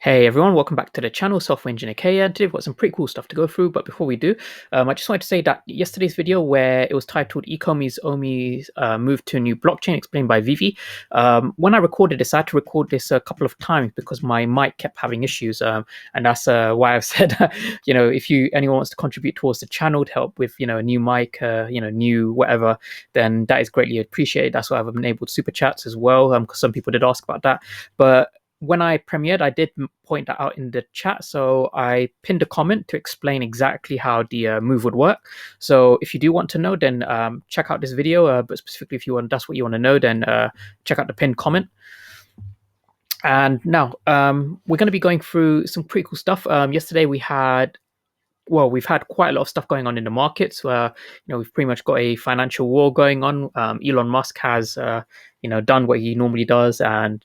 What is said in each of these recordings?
Hey everyone, welcome back to the channel, Software Engineer K. And today we've got some pretty cool stuff to go through. But before we do, I just wanted to say that yesterday's video, where it was titled Ecomi's Omi's move to a new blockchain explained by VeVe, when I recorded this, I had to record this a couple of times because my mic kept having issues. And that's why I've said, if anyone wants to contribute towards the channel to help with, a new mic, new whatever, then that is greatly appreciated. That's why I've enabled super chats as well, because some people did ask about that. But when I premiered, I did point that out in the chat. So I pinned a comment to explain exactly how the move would work. So if you do want to know, then check out this video. But specifically, if that's what you want to know, then check out the pinned comment. And now we're going to be going through some pretty cool stuff. Yesterday we've had quite a lot of stuff going on in the markets. We've pretty much got a financial war going on. Elon Musk has, done what he normally does and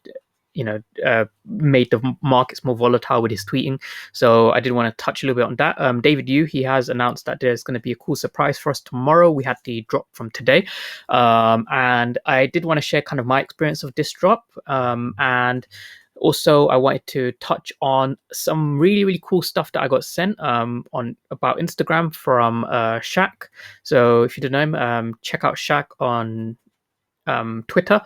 made the markets more volatile with his tweeting. So I did want to touch a little bit on that. David Yu, he has announced that there's going to be a cool surprise for us tomorrow. We had the drop from today, and I did want to share kind of my experience of this drop, and also I wanted to touch on some really, really cool stuff that I got sent on about Instagram from Shaq. So if you don't know him, check out Shaq on Twitter.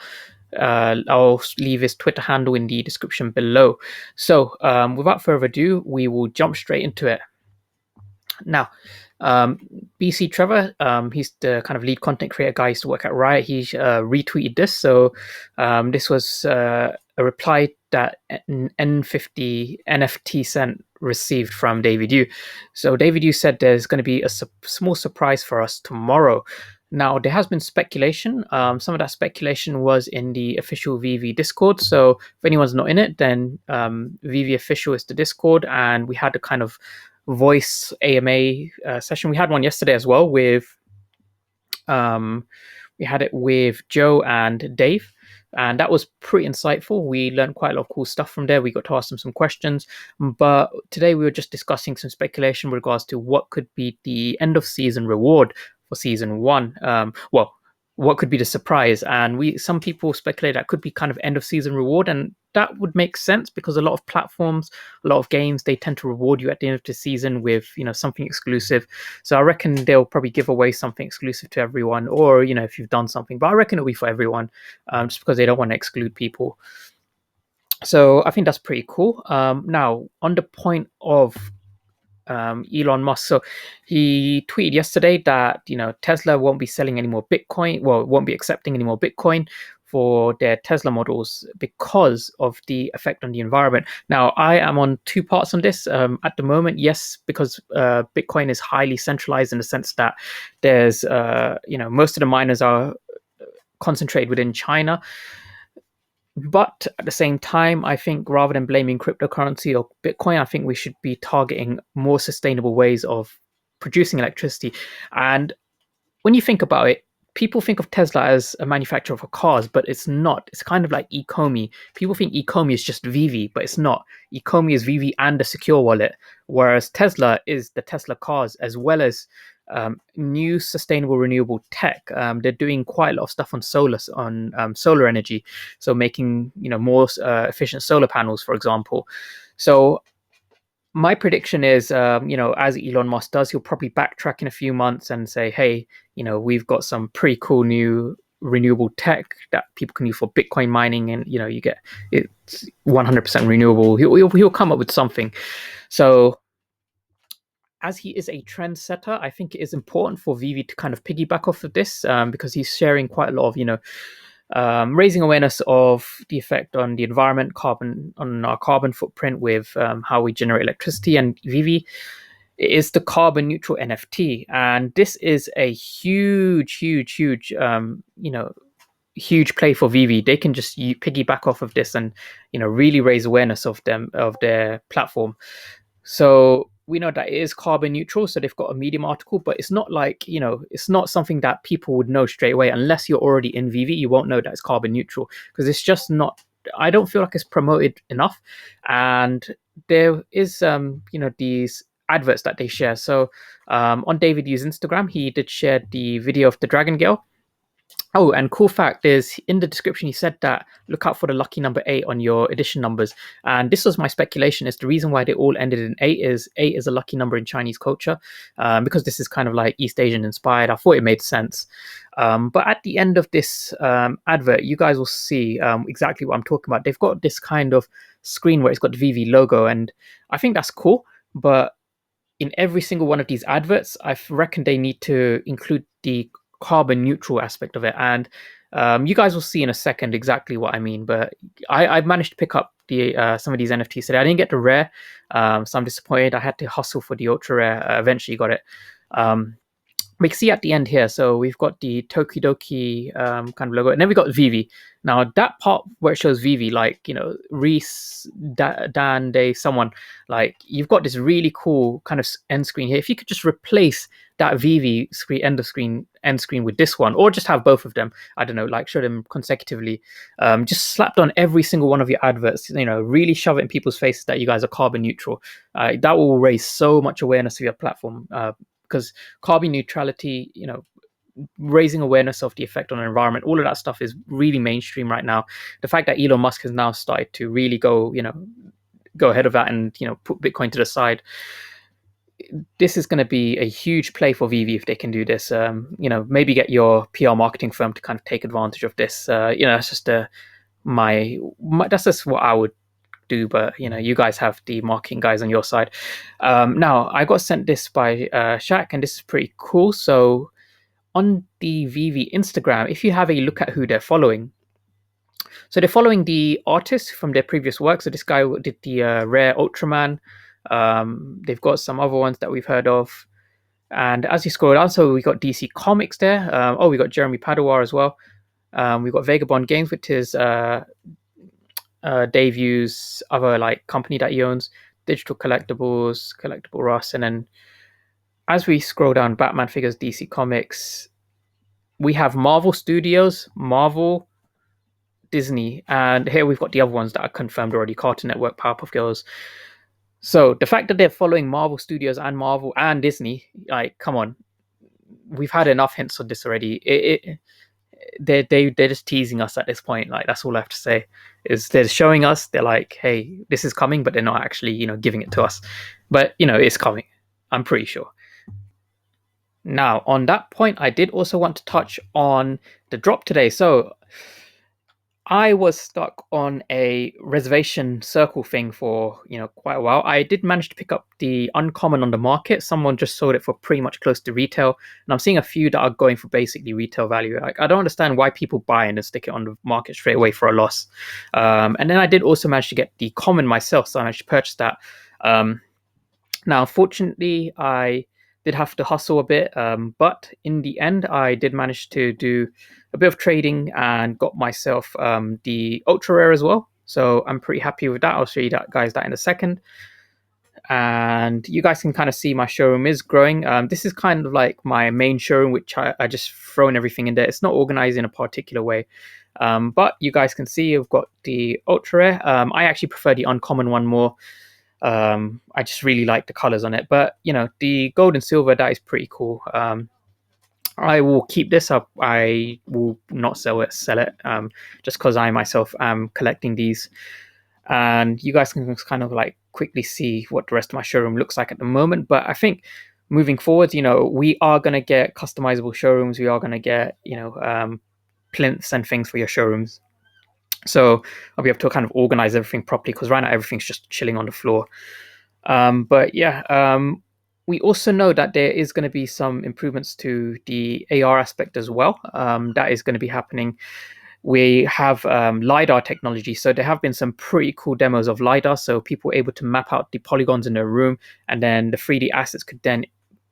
I'll leave his Twitter handle in the description below. So without further ado, we will jump straight into it. Now, BC Trevor, he's the kind of lead content creator guy. He used to work at Riot. He retweeted this. So this was a reply that N50 NFT sent received from David Yu. So David Yu said there's going to be a small surprise for us tomorrow. Now, there has been speculation. Some of that speculation was in the official VeVe Discord. So if anyone's not in it, then VeVe official is the Discord. And we had a kind of voice AMA session. We had one yesterday as well with, we had it with Joe and Dave. And that was pretty insightful. We learned quite a lot of cool stuff from there. We got to ask them some questions. But today we were just discussing some speculation with regards to what could be the end of season reward for season one. What could be the surprise? And some people speculate that could be kind of end of season reward, and that would make sense because a lot of platforms, a lot of games, they tend to reward you at the end of the season with something exclusive. So I reckon they'll probably give away something exclusive to everyone, or if you've done something. But I reckon it'll be for everyone, just because they don't want to exclude people. So I think that's pretty cool. Now, on the point of Elon Musk. So he tweeted yesterday that Tesla won't be selling any more Bitcoin. Well, won't be accepting any more Bitcoin for their Tesla models because of the effect on the environment. Now, I am on two parts on this. At the moment, yes, because Bitcoin is highly centralized in the sense that there's most of the miners are concentrated within China. But at the same time, I think rather than blaming cryptocurrency or Bitcoin, I think we should be targeting more sustainable ways of producing electricity. And when you think about it, people think of Tesla as a manufacturer for cars, but it's not. It's kind of like Ecomi. People think Ecomi is just VeVe, but it's not. Ecomi is VeVe and a secure wallet, whereas Tesla is the Tesla cars as well as new sustainable renewable tech. They're doing quite a lot of stuff on solar energy, so making more efficient solar panels, for example. So my prediction is, as Elon Musk does, he'll probably backtrack in a few months and say, hey, we've got some pretty cool new renewable tech that people can use for Bitcoin mining, and you get it's 100% renewable. He'll come up with something. So as he is a trendsetter, I think it is important for VeVe to kind of piggyback off of this, because he's sharing quite a lot of, raising awareness of the effect on the environment, on our carbon footprint with how we generate electricity. And VeVe is the carbon neutral NFT. And this is a huge play for VeVe. They can just piggyback off of this and, really raise awareness of their platform. So we know that it is carbon neutral, so they've got a Medium article, but it's not like, it's not something that people would know straight away. Unless you're already in VeVe, you won't know that it's carbon neutral, because it's just not, I don't feel like it's promoted enough. And there is, these adverts that they share. So on David Yu's Instagram, he did share the video of the Dragon Girl. Oh, and cool fact is in the description he said that look out for the lucky number 8 on your edition numbers. And this was my speculation is the reason why they all ended in 8 is 8 is a lucky number in Chinese culture. Because this is kind of like East Asian inspired, I thought it made sense. But at the end of this advert, you guys will see exactly what I'm talking about. They've got this kind of screen where it's got the VeVe logo, and I think that's cool. But in every single one of these adverts, I reckon they need to include the carbon neutral aspect of it. And you guys will see in a second exactly what I mean. But I've managed to pick up the some of these NFTs today. I didn't get the rare, so I'm disappointed. I had to hustle for the ultra rare. Eventually got it. Um, we can see at the end here. So we've got the Tokidoki kind of logo, and then we got VeVe. Now that part where it shows VeVe, like Reese, Dan, Dave, someone like you've got this really cool kind of end screen here. If you could just replace that VeVe screen, end screen with this one, or just have both of them. I don't know, like show them consecutively. Just slapped on every single one of your adverts. Really shove it in people's faces that you guys are carbon neutral. That will raise so much awareness of your platform. Because carbon neutrality, raising awareness of the effect on the environment, all of that stuff is really mainstream right now. The fact that Elon Musk has now started to really go ahead of that and put Bitcoin to the side, this is going to be a huge play for VeVe if they can do this. Maybe get your PR marketing firm to kind of take advantage of this. That's just my that's just what I would do, but you guys have the marketing guys on your side. Now I got sent this by Shaq, and this is pretty cool. So on the VeVe Instagram, if you have a look at who they're following, so they're following the artists from their previous work. So this guy did the rare Ultraman. They've got some other ones that we've heard of, and as you scroll down, so we got DC Comics there. We got Jeremy Padua as well. We've got Vagabond Games, which is Dave Hughes' other like company that he owns, Digital Collectibles, Collectible Russ, and then as we scroll down, Batman figures, DC Comics, we have Marvel Studios, Marvel, Disney, and here we've got the other ones that are confirmed already: Cartoon Network, Powerpuff Girls. So the fact that they're following Marvel Studios and Marvel and Disney, like, come on, we've had enough hints of this already. They're just teasing us at this point. Like that's all I have to say is they're showing us. They're like, hey, this is coming, but they're not actually giving it to us. But it's coming. I'm pretty sure. Now on that point, I did also want to touch on the drop today. So I was stuck on a reservation circle thing for quite a while. I did manage to pick up the uncommon on the market. Someone just sold it for pretty much close to retail, and I'm seeing a few that are going for basically retail value. Like I don't understand why people buy and then stick it on the market straight away for a loss. And then I did also manage to get the common myself, so I managed to purchase that. Now, unfortunately, I did have to hustle a bit, but in the end, I did manage to do a bit of trading and got myself the ultra rare as well. So I'm pretty happy with that. I'll show you guys that in a second. And you guys can kind of see my showroom is growing. This is kind of like my main showroom, which I just thrown everything in there. It's not organized in a particular way. But you guys can see I've got the ultra rare. I actually prefer the uncommon one more. I just really like the colors on it, but the gold and silver, that is pretty cool. I will keep this up. I will not sell it just because I myself am collecting these, and you guys can just kind of like quickly see what the rest of my showroom looks like at the moment. But I think moving forward, we are going to get customizable showrooms. We are going to get plinths and things for your showrooms. So I'll be able to kind of organize everything properly, because right now everything's just chilling on the floor. But yeah, we also know that there is going to be some improvements to the AR aspect as well. That is going to be happening. We have LiDAR technology. So there have been some pretty cool demos of LiDAR. So people were able to map out the polygons in their room, and then the 3D assets could then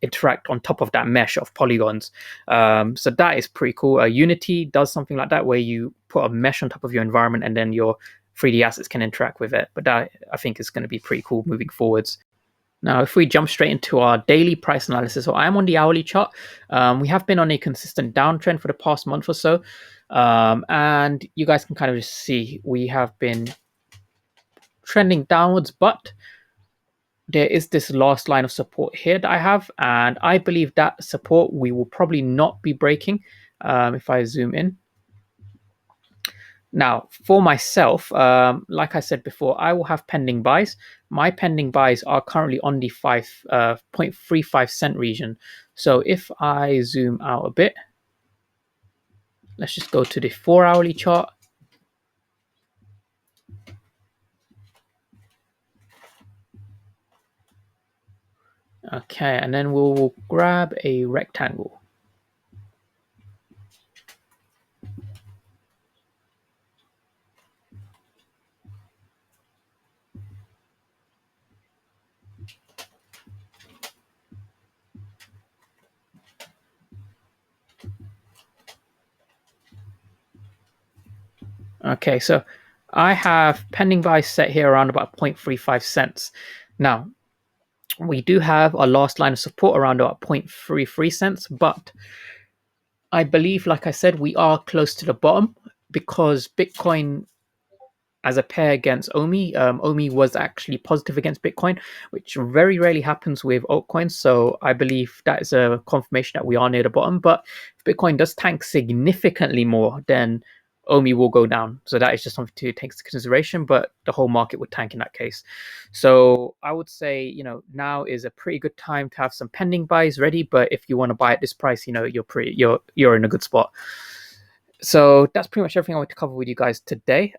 interact on top of that mesh of polygons. So that is pretty cool. Unity does something like that, where you put a mesh on top of your environment and then your 3D assets can interact with it. But that I think is going to be pretty cool moving forwards. Now, if we jump straight into our daily price analysis, so I am on the hourly chart. We have been on a consistent downtrend for the past month or so. And you guys can kind of just see we have been trending downwards, but there is this last line of support here that I have, and I believe that support we will probably not be breaking. If I zoom in. Now, for myself, like I said before, I will have pending buys. My pending buys are currently on the 0.35 cent region. So if I zoom out a bit, let's just go to the 4-hourly chart. Okay, and then we'll grab a rectangle. Okay, so I have pending buys set here around about 0.35 cents. Now, we do have our last line of support around about 0.33 cents, but I believe, like I said, we are close to the bottom because Bitcoin as a pair against Omi. Omi was actually positive against Bitcoin, which very rarely happens with altcoins. So I believe that is a confirmation that we are near the bottom. But if Bitcoin does tank significantly more, then Omi will go down. So that is just something to take into consideration. But the whole market would tank in that case. So I would say, now is a pretty good time to have some pending buys ready. But if you want to buy at this price, you're in a good spot. So that's pretty much everything I want to cover with you guys today.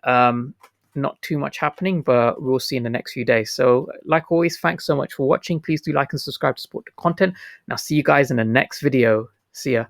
Not too much happening, but we'll see in the next few days. So like always, thanks so much for watching. Please do like and subscribe to support the content. And I'll see you guys in the next video. See ya.